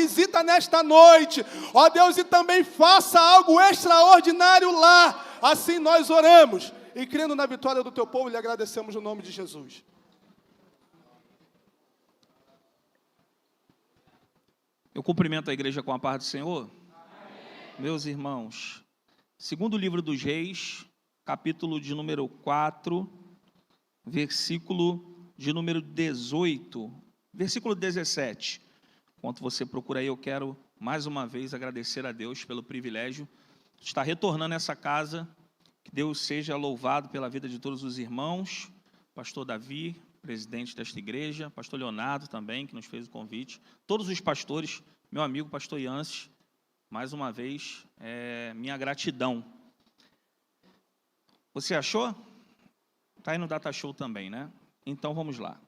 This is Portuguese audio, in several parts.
visita nesta noite, ó Deus, e também faça algo extraordinário lá. Assim nós oramos e crendo na vitória do teu povo, lhe agradecemos no nome de Jesus. Eu cumprimento a igreja com a paz do Senhor. Amém. Meus irmãos, segundo livro dos Reis, capítulo de número 4, versículo de número 18, versículo 17. Enquanto você procura aí, eu quero mais uma vez agradecer a Deus pelo privilégio de estar retornando a essa casa. Que Deus seja louvado pela vida de todos os irmãos, pastor Davi, presidente desta igreja, pastor Leonardo também, que nos fez o convite, todos os pastores, meu amigo pastor Yances, mais uma vez, minha gratidão. Você achou? Está aí no Data Show também, né? Então vamos lá.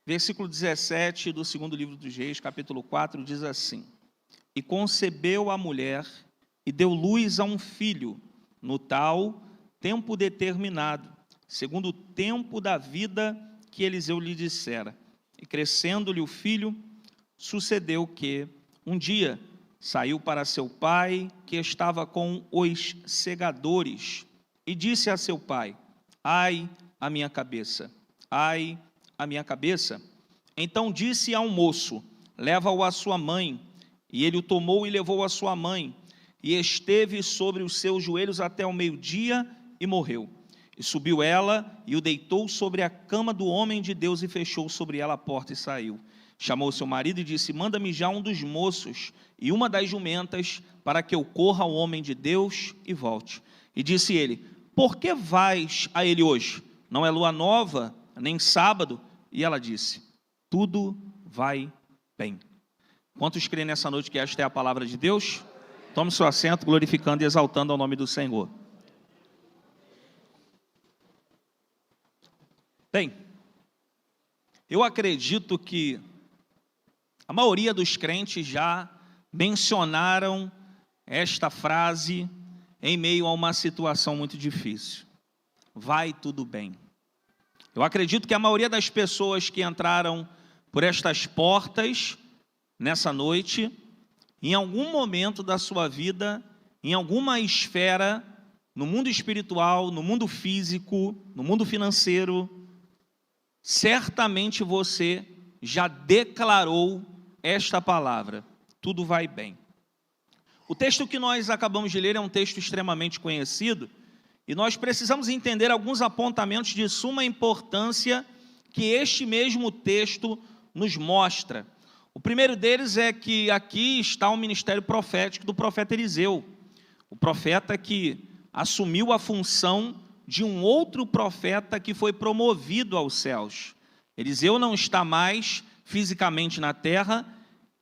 Versículo 17 do segundo livro dos Reis, capítulo 4, diz assim: E concebeu a mulher e deu luz a um filho, no tal tempo determinado, segundo o tempo da vida que Eliseu lhe dissera. E crescendo-lhe o filho, sucedeu que, um dia, saiu para seu pai, que estava com os segadores, e disse a seu pai: Ai, a minha cabeça! Ai, a minha cabeça! Então disse ao moço: Leva-o à sua mãe. E ele o tomou e levou à sua mãe, e esteve sobre os seus joelhos até o meio-dia, e morreu. E subiu ela, e o deitou sobre a cama do homem de Deus, e fechou sobre ela a porta, e saiu. Chamou seu marido e disse: Manda-me já um dos moços, e uma das jumentas, para que eu corra ao homem de Deus, e volte. E disse ele: Por que vais a ele hoje? Não é lua nova, nem sábado. E ela disse: Tudo vai bem. Quantos creem nessa noite que esta é a palavra de Deus? Tome seu assento, glorificando e exaltando ao nome do Senhor. Bem, eu acredito que a maioria dos crentes já mencionaram esta frase em meio a uma situação muito difícil. Vai tudo bem. Eu acredito que a maioria das pessoas que entraram por estas portas nessa noite, em algum momento da sua vida, em alguma esfera, no mundo espiritual, no mundo físico, no mundo financeiro, certamente você já declarou esta palavra: tudo vai bem. O texto que nós acabamos de ler é um texto extremamente conhecido, e nós precisamos entender alguns apontamentos de suma importância que este mesmo texto nos mostra. O primeiro deles é que aqui está o ministério profético do profeta Eliseu, o profeta que assumiu a função de um outro profeta que foi promovido aos céus. Eliseu não está mais fisicamente na terra,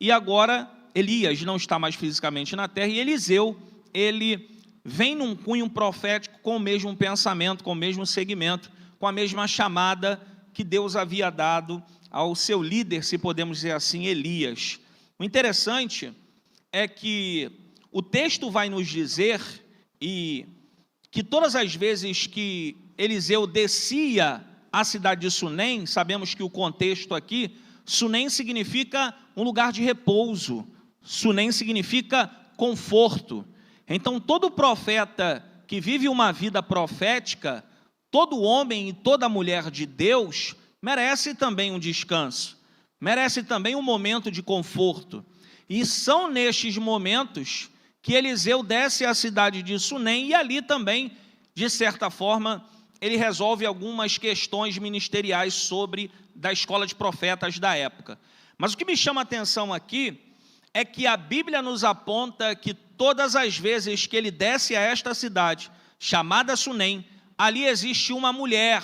e agora Elias não está mais fisicamente na terra, e Eliseu, ele vem num cunho profético com o mesmo pensamento, com o mesmo segmento, com a mesma chamada que Deus havia dado ao seu líder, se podemos dizer assim, Elias. O interessante é que o texto vai nos dizer que todas as vezes que Eliseu descia à cidade de Sunem, sabemos que o contexto aqui, Sunem significa um lugar de repouso, Sunem significa conforto. Então todo profeta que vive uma vida profética, todo homem e toda mulher de Deus, merece também um descanso, merece também um momento de conforto. E são nestes momentos que Eliseu desce à cidade de Sunem, e ali também, de certa forma, ele resolve algumas questões ministeriais da escola de profetas da época. Mas o que me chama a atenção aqui é que a Bíblia nos aponta que todas as vezes que ele desce a esta cidade, chamada Sunem, ali existe uma mulher,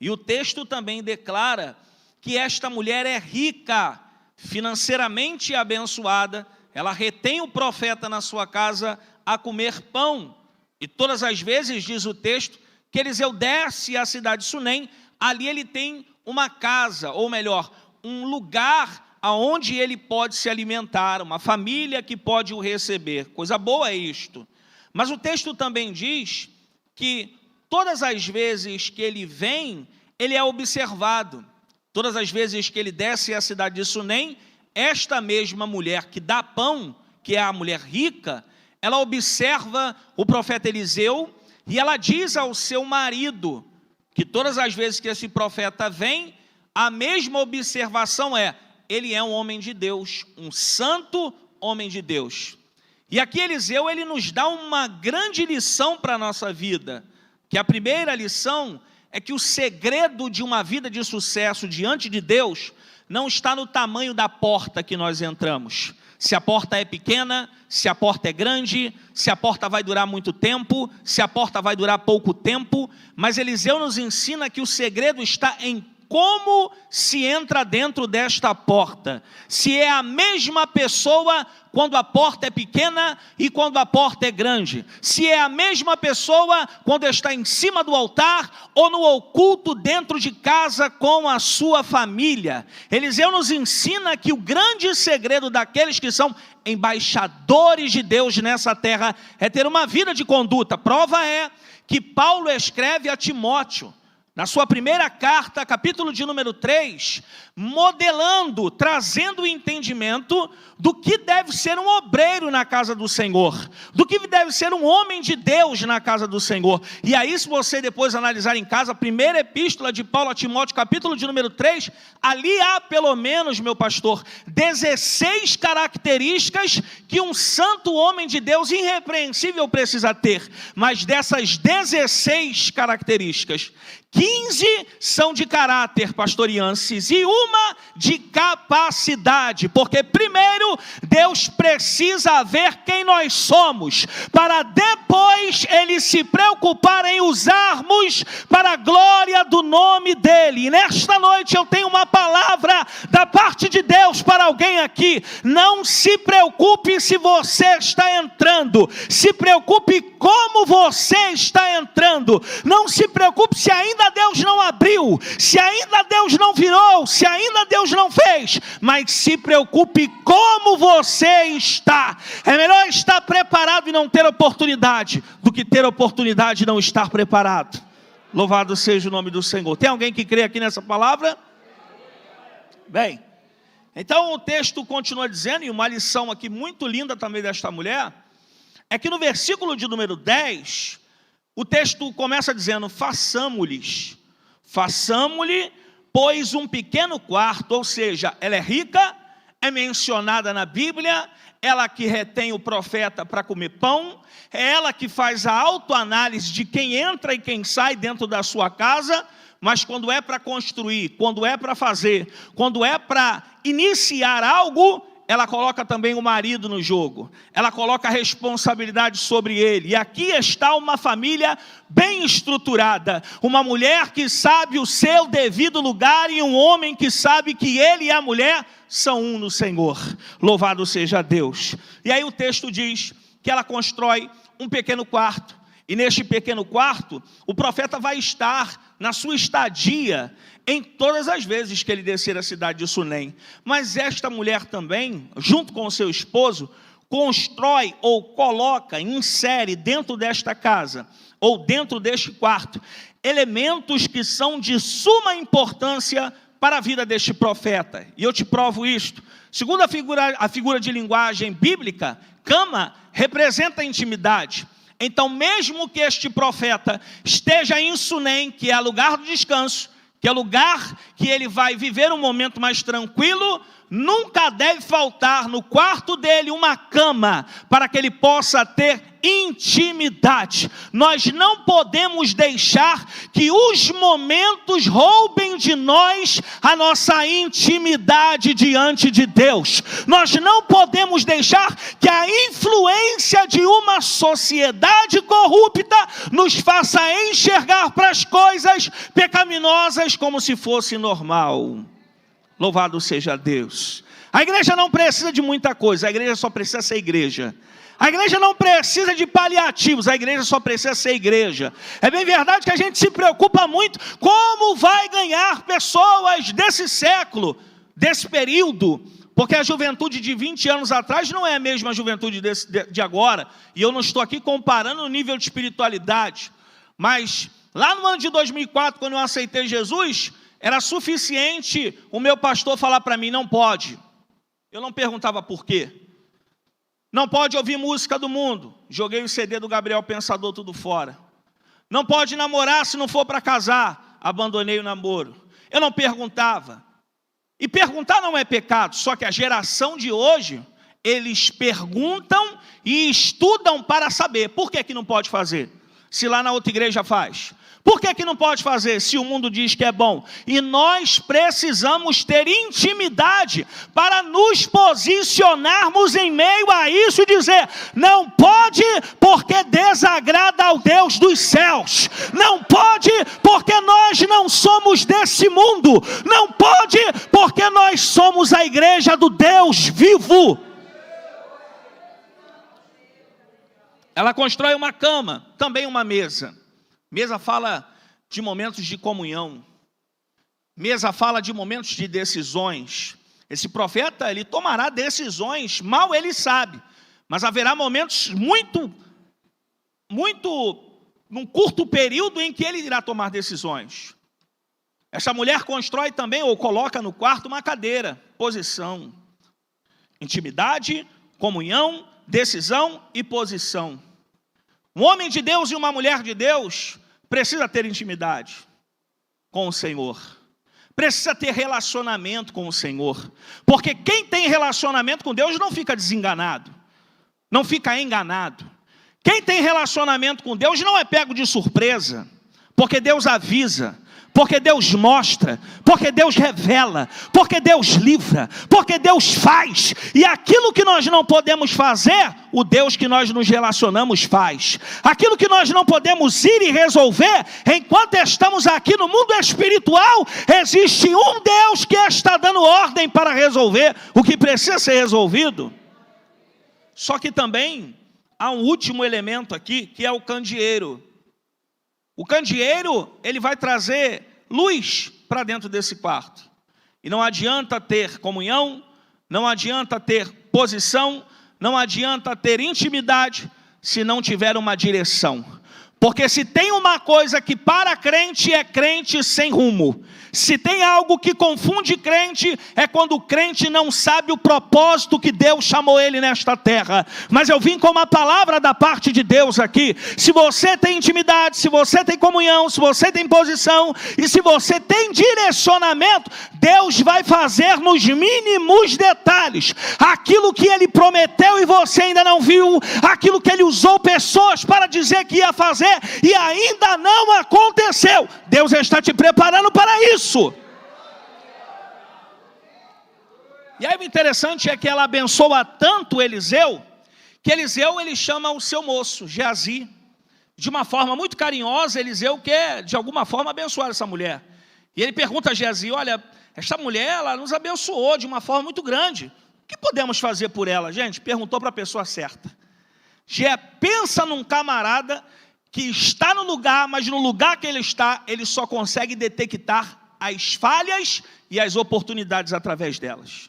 e o texto também declara que esta mulher é rica, financeiramente abençoada, ela retém o profeta na sua casa a comer pão. E todas as vezes, diz o texto, que Eliseu desce à cidade de Sunem, ali ele tem uma casa, ou melhor, um lugar aonde ele pode se alimentar, uma família que pode o receber. Coisa boa é isto. Mas o texto também diz que todas as vezes que ele vem, ele é observado. Todas as vezes que ele desce à cidade de Sunem, esta mesma mulher que dá pão, que é a mulher rica, ela observa o profeta Eliseu e ela diz ao seu marido, que todas as vezes que esse profeta vem, a mesma observação é: ele é um homem de Deus, um santo homem de Deus. E aqui Eliseu, ele nos dá uma grande lição para a nossa vida, que a primeira lição é que o segredo de uma vida de sucesso diante de Deus não está no tamanho da porta que nós entramos. Se a porta é pequena, se a porta é grande, se a porta vai durar muito tempo, se a porta vai durar pouco tempo, mas Eliseu nos ensina que o segredo está em como se entra dentro desta porta. Se é a mesma pessoa quando a porta é pequena e quando a porta é grande. Se é a mesma pessoa quando está em cima do altar ou no oculto dentro de casa com a sua família. Eliseu nos ensina que o grande segredo daqueles que são embaixadores de Deus nessa terra é ter uma vida de conduta. Prova é que Paulo escreve a Timóteo, na sua primeira carta, capítulo de número 3, modelando, trazendo o entendimento do que deve ser um obreiro na casa do Senhor, do que deve ser um homem de Deus na casa do Senhor. E aí, se você depois analisar em casa, a primeira epístola de Paulo a Timóteo, capítulo de número 3, ali há pelo menos, meu pastor, 16 características que um santo homem de Deus irrepreensível precisa ter. Mas dessas 16 características, 15 são de caráter, pastor Yancis, e uma de capacidade, porque primeiro Deus precisa ver quem nós somos, para depois Ele se preocupar em usarmos para a glória do nome dEle. E nesta noite eu tenho uma palavra da parte de Deus para alguém aqui: não se preocupe se você está entrando, se preocupe como você está entrando, não se preocupe se ainda Deus não abriu, se ainda Deus não virou, se ainda Deus não fez, mas se preocupe como você está. É melhor estar preparado e não ter oportunidade, do que ter oportunidade e não estar preparado. Louvado seja o nome do Senhor. Tem alguém que crê aqui nessa palavra? Bem, então o texto continua dizendo, e uma lição aqui muito linda também desta mulher, é que no versículo de número 10, o texto começa dizendo: façamo-lhe, pois um pequeno quarto. Ou seja, ela é rica, é mencionada na Bíblia, ela que retém o profeta para comer pão, é ela que faz a autoanálise de quem entra e quem sai dentro da sua casa, mas quando é para construir, quando é para fazer, quando é para iniciar algo, ela coloca também o marido no jogo, ela coloca a responsabilidade sobre ele. E aqui está uma família bem estruturada, uma mulher que sabe o seu devido lugar e um homem que sabe que ele e a mulher são um no Senhor. Louvado seja Deus. E aí o texto diz que ela constrói um pequeno quarto, e neste pequeno quarto o profeta vai estar na sua estadia em todas as vezes que ele descer a cidade de Sunem. Mas esta mulher também, junto com o seu esposo, constrói ou coloca, insere dentro desta casa, ou dentro deste quarto, elementos que são de suma importância para a vida deste profeta. E eu te provo isto. Segundo a figura de linguagem bíblica, cama representa a intimidade. Então, mesmo que este profeta esteja em Sunem, que é lugar do descanso, que é lugar que ele vai viver um momento mais tranquilo, nunca deve faltar no quarto dele uma cama, para que ele possa ter intimidade. Nós não podemos deixar que os momentos roubem de nós a nossa intimidade diante de Deus. Nós não podemos deixar que a influência de uma sociedade corrupta nos faça enxergar para as coisas pecaminosas como se fosse normal. Louvado seja Deus. A igreja não precisa de muita coisa, a igreja só precisa ser igreja. A igreja não precisa de paliativos, a igreja só precisa ser igreja. É bem verdade que a gente se preocupa muito como vai ganhar pessoas desse século, desse período, porque a juventude de 20 anos atrás não é a mesma juventude de agora, e eu não estou aqui comparando o nível de espiritualidade, mas lá no ano de 2004, quando eu aceitei Jesus, era suficiente o meu pastor falar para mim: não pode. Eu não perguntava por quê. Não pode ouvir música do mundo. Joguei o CD do Gabriel Pensador tudo fora. Não pode namorar se não for para casar. Abandonei o namoro. Eu não perguntava. E perguntar não é pecado, só que a geração de hoje, eles perguntam e estudam para saber. Por que não pode fazer? Se lá na outra igreja faz. Por que não pode fazer se o mundo diz que é bom? E nós precisamos ter intimidade para nos posicionarmos em meio a isso e dizer: não pode porque desagrada ao Deus dos céus. Não pode porque nós não somos desse mundo. Não pode porque nós somos a igreja do Deus vivo. Ela constrói uma cama, também uma mesa. Mesa fala de momentos de comunhão. Mesa fala de momentos de decisões. Esse profeta, ele tomará decisões, mal ele sabe. Mas haverá momentos num curto período em que ele irá tomar decisões. Essa mulher constrói também, ou coloca no quarto, uma cadeira, posição. Intimidade, comunhão, decisão e posição. Um homem de Deus e uma mulher de Deus precisa ter intimidade com o Senhor. Precisa ter relacionamento com o Senhor. Porque quem tem relacionamento com Deus não fica desenganado. Não fica enganado. Quem tem relacionamento com Deus não é pego de surpresa. Porque Deus avisa. Porque Deus mostra, porque Deus revela, porque Deus livra, porque Deus faz. E aquilo que nós não podemos fazer, o Deus que nós nos relacionamos faz. Aquilo que nós não podemos ir e resolver, enquanto estamos aqui no mundo espiritual, existe um Deus que está dando ordem para resolver o que precisa ser resolvido. Só que também há um último elemento aqui, que é o candeeiro. O candeeiro, ele vai trazer luz para dentro desse quarto. E não adianta ter comunhão, não adianta ter posição, não adianta ter intimidade, se não tiver uma direção. Porque se tem uma coisa que para crente é crente sem rumo. Se tem algo que confunde crente, é quando o crente não sabe o propósito que Deus chamou ele nesta terra. Mas eu vim com uma palavra da parte de Deus aqui. Se você tem intimidade, se você tem comunhão, se você tem posição e se você tem direcionamento, Deus vai fazer nos mínimos detalhes aquilo que Ele prometeu e você ainda não viu, aquilo que Ele usou pessoas para dizer que ia fazer e ainda não aconteceu. Deus está te preparando para isso. E aí o interessante é que ela abençoa tanto Eliseu, que Eliseu ele chama o seu moço, Geazi. De uma forma muito carinhosa, Eliseu quer de alguma forma abençoar essa mulher. E ele pergunta a Geazi: olha, essa mulher ela nos abençoou de uma forma muito grande. O que podemos fazer por ela? Gente, perguntou para a pessoa certa. Pensa num camarada que está no lugar, mas no lugar que ele está, ele só consegue detectar as falhas e as oportunidades através delas.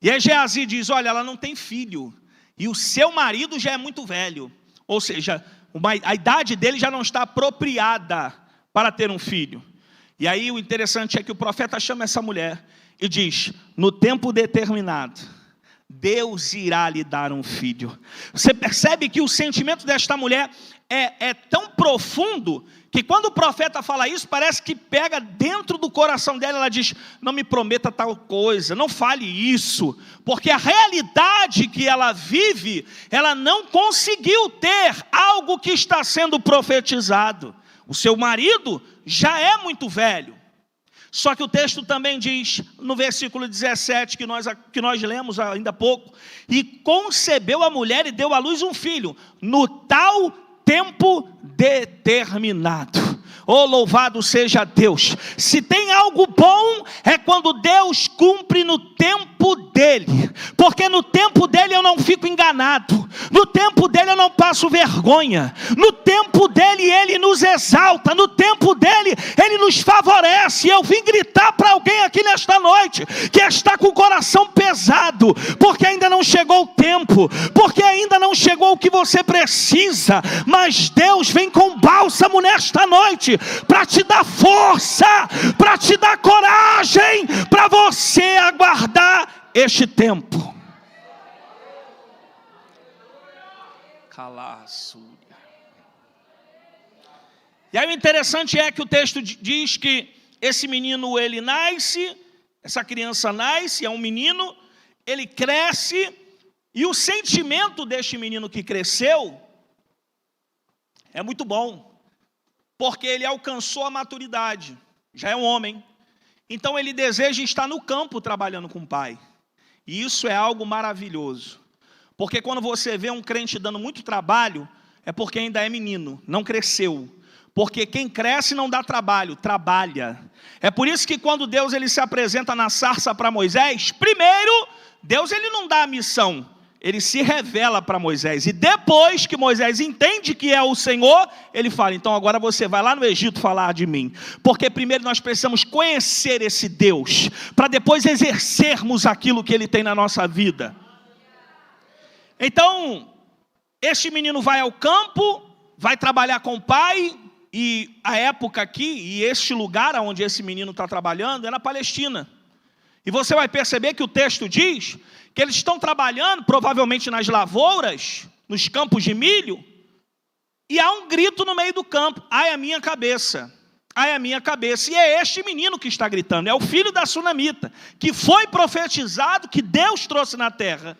E aí Geazi diz: olha, ela não tem filho, e o seu marido já é muito velho, ou seja, a idade dele já não está apropriada para ter um filho. E aí o interessante é que o profeta chama essa mulher e diz: no tempo determinado, Deus irá lhe dar um filho. Você percebe que o sentimento desta mulher é tão profundo, que quando o profeta fala isso, parece que pega dentro do coração dela. Ela diz: não me prometa tal coisa, não fale isso, porque a realidade que ela vive, ela não conseguiu ter algo que está sendo profetizado. O seu marido já é muito velho. Só que o texto também diz, no versículo 17, que nós lemos ainda há pouco: e concebeu a mulher e deu à luz um filho, no tal tempo determinado. Oh, louvado seja Deus. Se tem algo bom, é quando Deus cumpre no tempo dele. Porque no tempo dele eu não fico enganado. No tempo dele eu não passo vergonha. No tempo dele ele nos exalta. No tempo dele ele nos favorece. Eu vim gritar para alguém aqui nesta noite que está com o coração pesado, porque ainda não chegou o tempo, porque ainda não chegou o que você precisa. Mas Deus vem com bálsamo nesta noite para te dar força, para te dar coragem, para você aguardar este tempo. Calaço. E aí o interessante é que o texto diz que esse menino, ele nasce, essa criança nasce, é um menino, ele cresce, e o sentimento deste menino que cresceu é muito bom, porque ele alcançou a maturidade, já é um homem, então ele deseja estar no campo trabalhando com o pai, e isso é algo maravilhoso, porque quando você vê um crente dando muito trabalho, é porque ainda é menino, não cresceu. Porque quem cresce não dá trabalho, trabalha. É por isso que quando Deus ele se apresenta na sarça para Moisés, primeiro, Deus ele não dá a missão, ele se revela para Moisés. E depois que Moisés entende que é o Senhor, ele fala, então agora você vai lá no Egito falar de mim. Porque primeiro nós precisamos conhecer esse Deus, para depois exercermos aquilo que ele tem na nossa vida. Então, este menino vai ao campo, vai trabalhar com o pai. E a época aqui, e este lugar onde esse menino está trabalhando, é na Palestina. E você vai perceber que o texto diz que eles estão trabalhando, provavelmente nas lavouras, nos campos de milho, e há um grito no meio do campo, ai a minha cabeça, ai a minha cabeça. E é este menino que está gritando, é o filho da sunamita, que foi profetizado, que Deus trouxe na terra.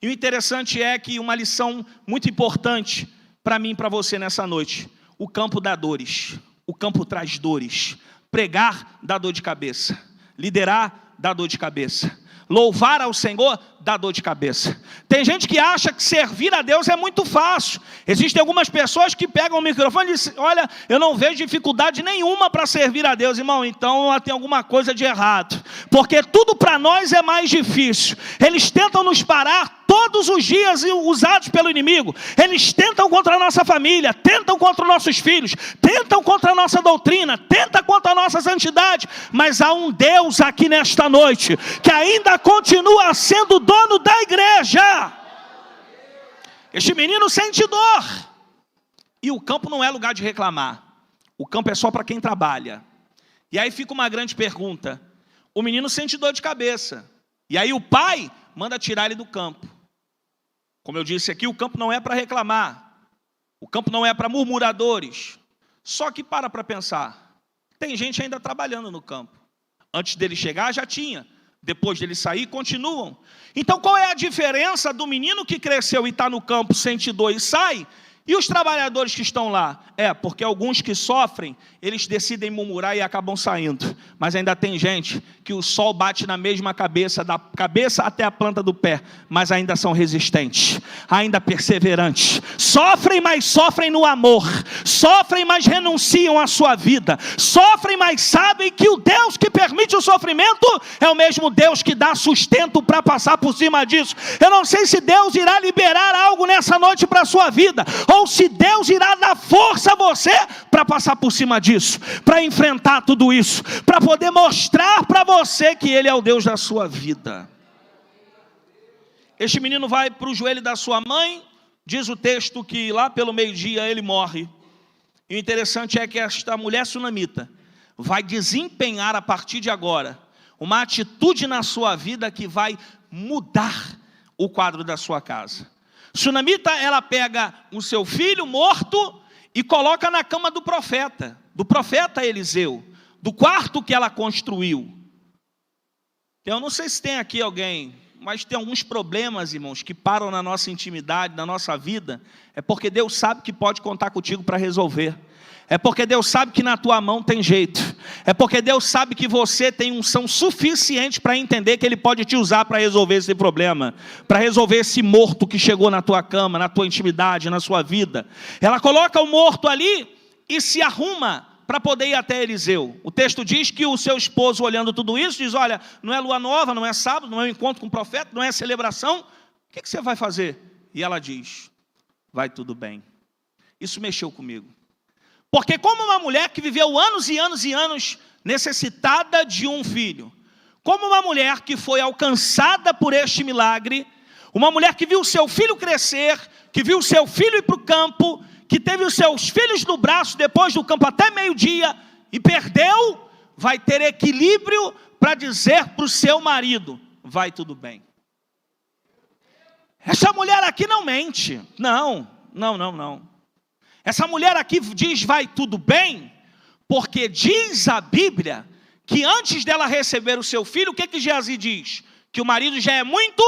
E o interessante é que uma lição muito importante para mim e para você nessa noite: o campo dá dores, o campo traz dores. Pregar dá dor de cabeça, liderar dá dor de cabeça, louvar ao Senhor dá dor de cabeça. Tem gente que acha que servir a Deus é muito fácil. Existem algumas pessoas que pegam o microfone e dizem, olha, eu não vejo dificuldade nenhuma para servir a Deus. Irmão, então tem alguma coisa de errado, porque tudo para nós é mais difícil. Eles tentam nos parar todos os dias, usados pelo inimigo. Eles tentam contra a nossa família, tentam contra os nossos filhos, tentam contra a nossa doutrina, tentam contra a nossa santidade. Mas há um Deus aqui nesta noite que ainda continua sendo dono da igreja. Este menino sente dor. E o campo não é lugar de reclamar. O campo é só para quem trabalha. E aí fica uma grande pergunta. O menino sente dor de cabeça. E aí o pai manda tirar ele do campo. Como eu disse aqui, o campo não é para reclamar. O campo não é para murmuradores. Só que para pensar. Tem gente ainda trabalhando no campo. Antes dele chegar já tinha. Depois dele sair, continuam. Então qual é a diferença do menino que cresceu e está no campo, sente dor e sai, e os trabalhadores que estão lá? Porque alguns que sofrem, eles decidem murmurar e acabam saindo. Mas ainda tem gente que o sol bate na mesma cabeça, da cabeça até a planta do pé, mas ainda são resistentes, ainda perseverantes. Sofrem, mas sofrem no amor. Sofrem, mas renunciam à sua vida. Sofrem, mas sabem que o Deus que permite o sofrimento é o mesmo Deus que dá sustento para passar por cima disso. Eu não sei se Deus irá liberar algo nessa noite para a sua vida, ou se Deus irá dar força a você para passar por cima disso, para enfrentar tudo isso, para poder mostrar para você que Ele é o Deus da sua vida. Este menino vai para o joelho da sua mãe, diz o texto que lá pelo meio-dia ele morre. E o interessante é que esta mulher sunamita vai desempenhar a partir de agora uma atitude na sua vida que vai mudar o quadro da sua casa. Sunamita, ela pega o seu filho morto e coloca na cama do profeta Eliseu, do quarto que ela construiu. Eu não sei se tem aqui alguém, mas tem alguns problemas, irmãos, que param na nossa intimidade, na nossa vida. É porque Deus sabe que pode contar contigo para resolver. É porque Deus sabe que na tua mão tem jeito. É porque Deus sabe que você tem unção suficiente para entender que Ele pode te usar para resolver esse problema, para resolver esse morto que chegou na tua cama, na tua intimidade, na sua vida. Ela coloca o morto ali e se arruma para poder ir até Eliseu. O texto diz que o seu esposo, olhando tudo isso, diz, olha, não é lua nova, não é sábado, não é um encontro com o profeta, não é celebração, o que você vai fazer? E ela diz, vai tudo bem. Isso mexeu comigo. Porque como uma mulher que viveu anos e anos e anos necessitada de um filho, como uma mulher que foi alcançada por este milagre, uma mulher que viu o seu filho crescer, que viu o seu filho ir para o campo, que teve os seus filhos no braço depois do campo até meio-dia e perdeu, vai ter equilíbrio para dizer para o seu marido, vai tudo bem. Essa mulher aqui não mente. Não. Essa mulher aqui diz vai tudo bem, porque diz a Bíblia que antes dela receber o seu filho, o que Geazi diz? Que o marido já é muito...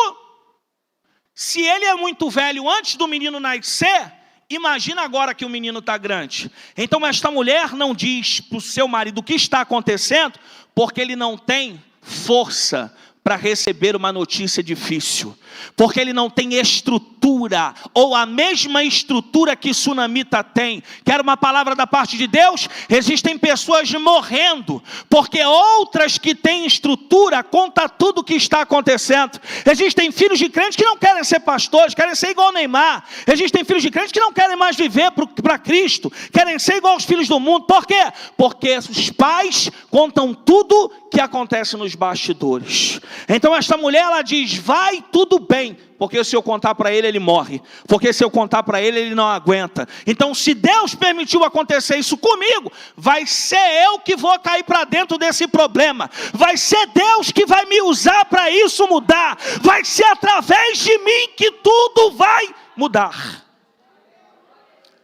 Se ele é muito velho antes do menino nascer, imagina agora que o menino está grande. Então esta mulher não diz para o seu marido o que está acontecendo, porque ele não tem força para receber uma notícia difícil, porque ele não tem estrutura, ou a mesma estrutura que Sunamita tem. Quer uma palavra da parte de Deus? Existem pessoas morrendo, porque outras que têm estrutura, conta tudo o que está acontecendo. Existem filhos de crentes que não querem ser pastores, querem ser igual Neymar. Existem filhos de crentes que não querem mais viver para Cristo, querem ser igual os filhos do mundo. Por quê? Porque os pais contam tudo que acontece nos bastidores. Então esta mulher, ela diz, vai tudo bem, porque se eu contar para ele, ele morre, porque se eu contar para ele, ele não aguenta. Então se Deus permitiu acontecer isso comigo, vai ser eu que vou cair para dentro desse problema, vai ser Deus que vai me usar para isso mudar, vai ser através de mim que tudo vai mudar.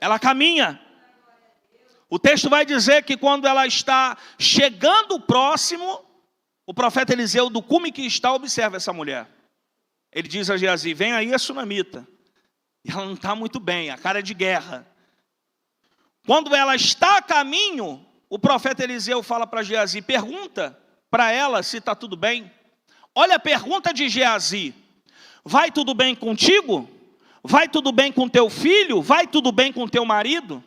Ela caminha. O texto vai dizer que quando ela está chegando próximo, o profeta Eliseu, do cume que está, observa essa mulher. Ele diz a Geazi, vem aí a Sunamita. E ela não está muito bem, a cara é de guerra. Quando ela está a caminho, o profeta Eliseu fala para Geazi, pergunta para ela se está tudo bem. Olha a pergunta de Geazi, vai tudo bem contigo? Vai tudo bem com teu filho? Vai tudo bem com teu marido?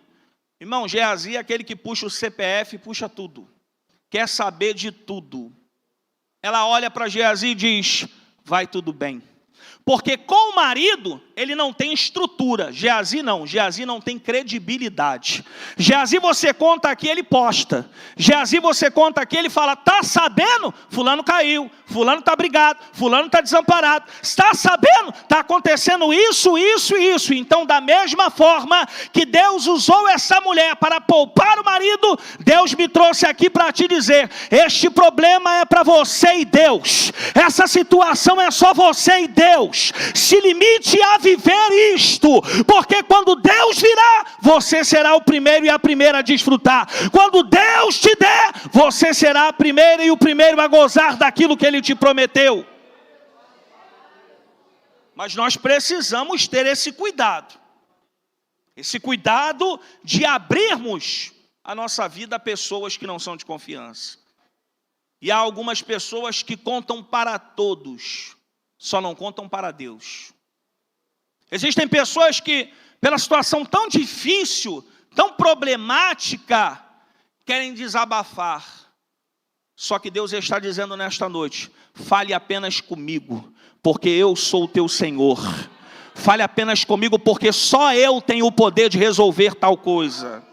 Irmão, Geazi é aquele que puxa o CPF, puxa tudo. Quer saber de tudo. Ela olha para Geazi e diz, vai tudo bem. Porque com o marido, ele não tem estrutura. Geazi não tem credibilidade. Geazi você conta aqui, ele posta. Geazi você conta aqui, ele fala, tá sabendo? Fulano caiu, fulano está brigado, fulano está desamparado. Está sabendo? Está acontecendo isso. Então da mesma forma que Deus usou essa mulher para poupar o marido, Deus me trouxe aqui para te dizer, este problema é para você e Deus. Essa situação é só você e Deus. Se limite a viver isto, porque quando Deus virá, você será o primeiro e a primeira a desfrutar. Quando Deus te der, você será a primeira e o primeiro a gozar daquilo que Ele te prometeu. Mas nós precisamos ter esse cuidado de abrirmos a nossa vida a pessoas que não são de confiança. E há algumas pessoas que contam para todos, só não contam para Deus. Existem pessoas que, pela situação tão difícil, tão problemática, querem desabafar. Só que Deus está dizendo nesta noite, fale apenas comigo, porque eu sou o teu Senhor. Fale apenas comigo, porque só eu tenho o poder de resolver tal coisa.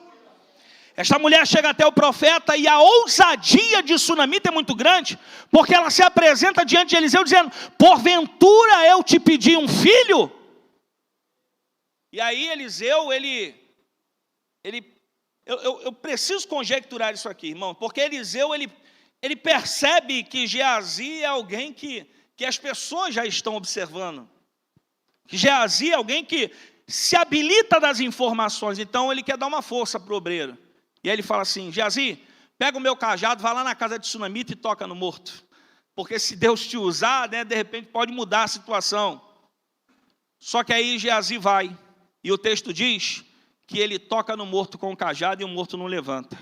Esta mulher chega até o profeta e a ousadia de Sunamita é muito grande, porque ela se apresenta diante de Eliseu dizendo, porventura eu te pedi um filho? E aí Eliseu, eu preciso conjecturar isso aqui, irmão, porque Eliseu, ele percebe que Geazi é alguém que as pessoas já estão observando. Que Geazi é alguém que se habilita das informações, então ele quer dar uma força para o obreiro. E aí ele fala assim, Geazi, pega o meu cajado, vai lá na casa de Sunamita e toca no morto. Porque se Deus te usar, né, de repente pode mudar a situação. Só que aí Geazi vai. E o texto diz que ele toca no morto com o cajado e o morto não levanta.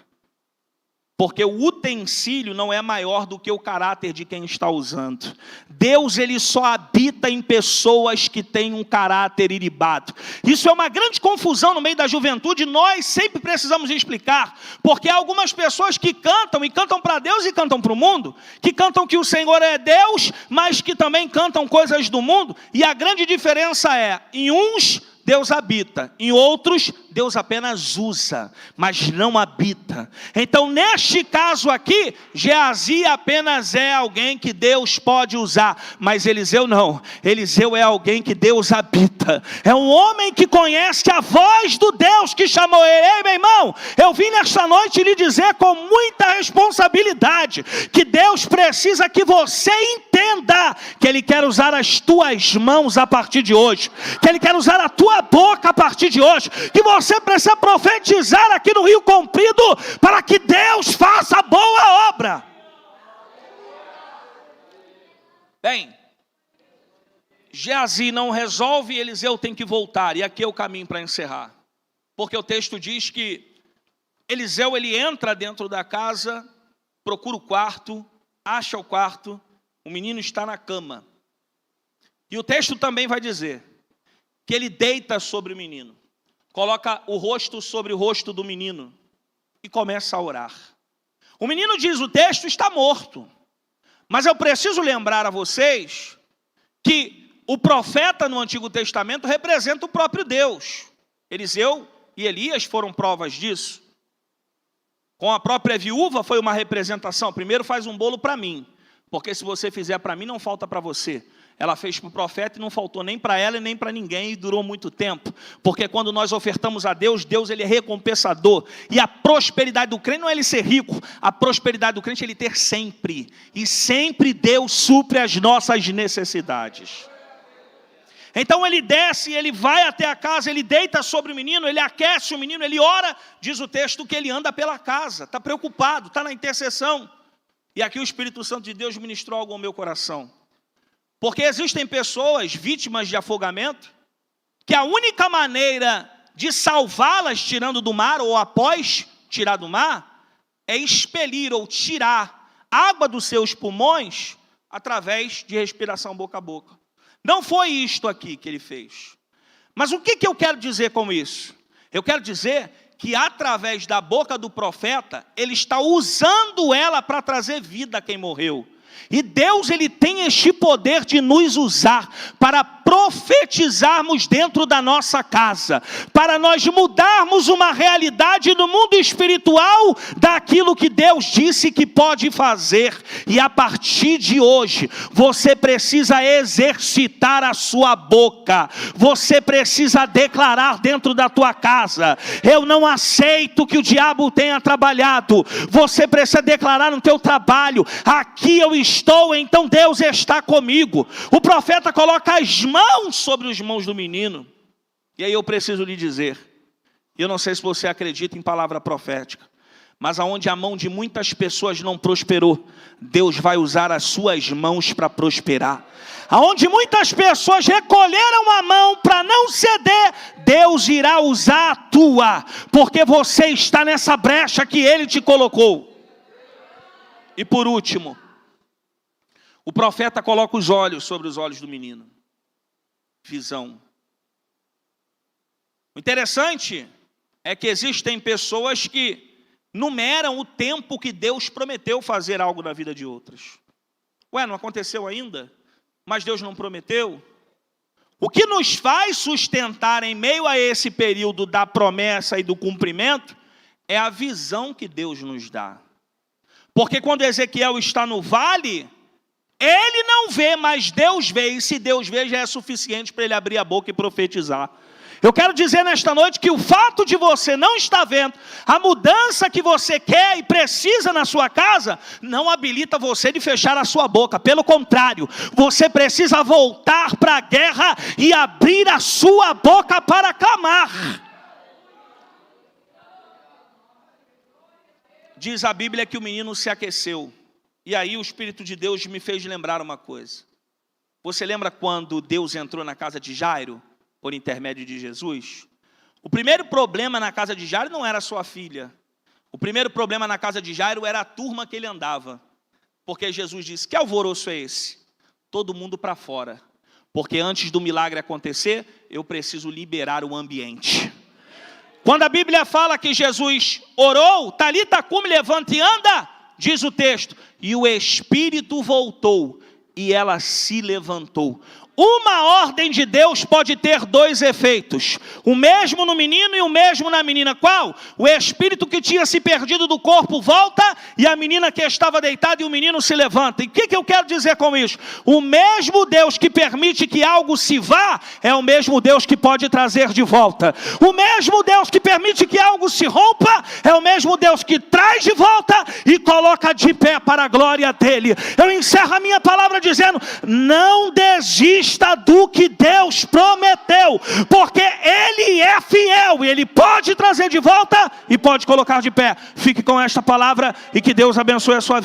Porque o utensílio não é maior do que o caráter de quem está usando. Deus, ele só habita em pessoas que têm um caráter ilibado. Isso é uma grande confusão no meio da juventude. Nós sempre precisamos explicar. Porque há algumas pessoas que cantam, e cantam para Deus e cantam para o mundo. Que cantam que o Senhor é Deus, mas que também cantam coisas do mundo. E a grande diferença é, em uns Deus habita, em outros Deus apenas usa, mas não habita. Então, neste caso aqui, Geazi apenas é alguém que Deus pode usar, mas Eliseu não. Eliseu é alguém que Deus habita. É um homem que conhece a voz do Deus que chamou ele. Ei, meu irmão, eu vim nesta noite lhe dizer com muita responsabilidade que Deus precisa que você entenda que Ele quer usar as tuas mãos a partir de hoje, que Ele quer usar a tua boca a partir de hoje, que você precisa profetizar aqui no Rio Comprido para que Deus faça boa obra. Bem, Geazi não resolve, Eliseu tem que voltar, e aqui é o caminho para encerrar, porque o texto diz que Eliseu ele entra dentro da casa, procura o quarto, acha o quarto, o menino está na cama, e o texto também vai dizer que ele deita sobre o menino, coloca o rosto sobre o rosto do menino e começa a orar. O menino, diz o texto, está morto. Mas eu preciso lembrar a vocês que o profeta no Antigo Testamento representa o próprio Deus. Eliseu e Elias foram provas disso. Com a própria viúva foi uma representação. Primeiro faz um bolo para mim, porque se você fizer para mim não falta para você. Ela fez para o profeta e não faltou nem para ela e nem para ninguém, e durou muito tempo. Porque quando nós ofertamos a Deus, Deus ele é recompensador. E a prosperidade do crente não é ele ser rico, a prosperidade do crente é ele ter sempre. E sempre Deus supre as nossas necessidades. Então ele desce, ele vai até a casa, ele deita sobre o menino, ele aquece o menino, ele ora. Diz o texto que ele anda pela casa, está preocupado, está na intercessão. E aqui o Espírito Santo de Deus ministrou algo ao meu coração. Porque existem pessoas vítimas de afogamento, que a única maneira de salvá-las tirando do mar, ou após tirar do mar, é expelir ou tirar água dos seus pulmões através de respiração boca a boca. Não foi isto aqui que ele fez. Mas o que eu quero dizer com isso? Eu quero dizer que através da boca do profeta, ele está usando ela para trazer vida a quem morreu. E Deus ele tem este poder de nos usar para profetizarmos dentro da nossa casa, para nós mudarmos uma realidade no mundo espiritual daquilo que Deus disse que pode fazer. E a partir de hoje, você precisa exercitar a sua boca, você precisa declarar dentro da tua casa: eu não aceito que o diabo tenha trabalhado. Você precisa declarar no teu trabalho: aqui eu estou, então Deus está comigo. O profeta coloca as mãos sobre os mãos do menino. E aí eu preciso lhe dizer, eu não sei se você acredita em palavra profética, mas aonde a mão de muitas pessoas não prosperou, Deus vai usar as suas mãos para prosperar. Aonde muitas pessoas recolheram a mão para não ceder, Deus irá usar a tua, porque você está nessa brecha que Ele te colocou. E por último, o profeta coloca os olhos sobre os olhos do menino. Visão. O interessante é que existem pessoas que numeram o tempo que Deus prometeu fazer algo na vida de outras. Ué, não aconteceu ainda? Mas Deus não prometeu? O que nos faz sustentar em meio a esse período da promessa e do cumprimento é a visão que Deus nos dá. Porque quando Ezequiel está no vale, ele não vê, mas Deus vê, e se Deus vê já é suficiente para ele abrir a boca e profetizar. Eu quero dizer nesta noite que o fato de você não estar vendo a mudança que você quer e precisa na sua casa, não habilita você de fechar a sua boca. Pelo contrário, você precisa voltar para a guerra e abrir a sua boca para clamar. Diz a Bíblia que o menino se aqueceu. E aí o Espírito de Deus me fez lembrar uma coisa. Você lembra quando Deus entrou na casa de Jairo, por intermédio de Jesus? O primeiro problema na casa de Jairo não era sua filha. O primeiro problema na casa de Jairo era a turma que ele andava. Porque Jesus disse: que alvoroço é esse? Todo mundo para fora. Porque antes do milagre acontecer, eu preciso liberar o ambiente. Quando a Bíblia fala que Jesus orou, Talita cumi, levanta e anda, diz o texto, e o Espírito voltou, e ela se levantou. Uma ordem de Deus pode ter dois efeitos. O mesmo no menino e o mesmo na menina. Qual? O espírito que tinha se perdido do corpo volta e a menina que estava deitada e o menino se levanta. E o que eu quero dizer com isso? O mesmo Deus que permite que algo se vá é o mesmo Deus que pode trazer de volta. O mesmo Deus que permite que algo se rompa é o mesmo Deus que traz de volta e coloca de pé para a glória dele. Eu encerro a minha palavra dizendo: não desista do que Deus prometeu, porque Ele é fiel e Ele pode trazer de volta e pode colocar de pé. Fique com esta palavra e que Deus abençoe a sua vida.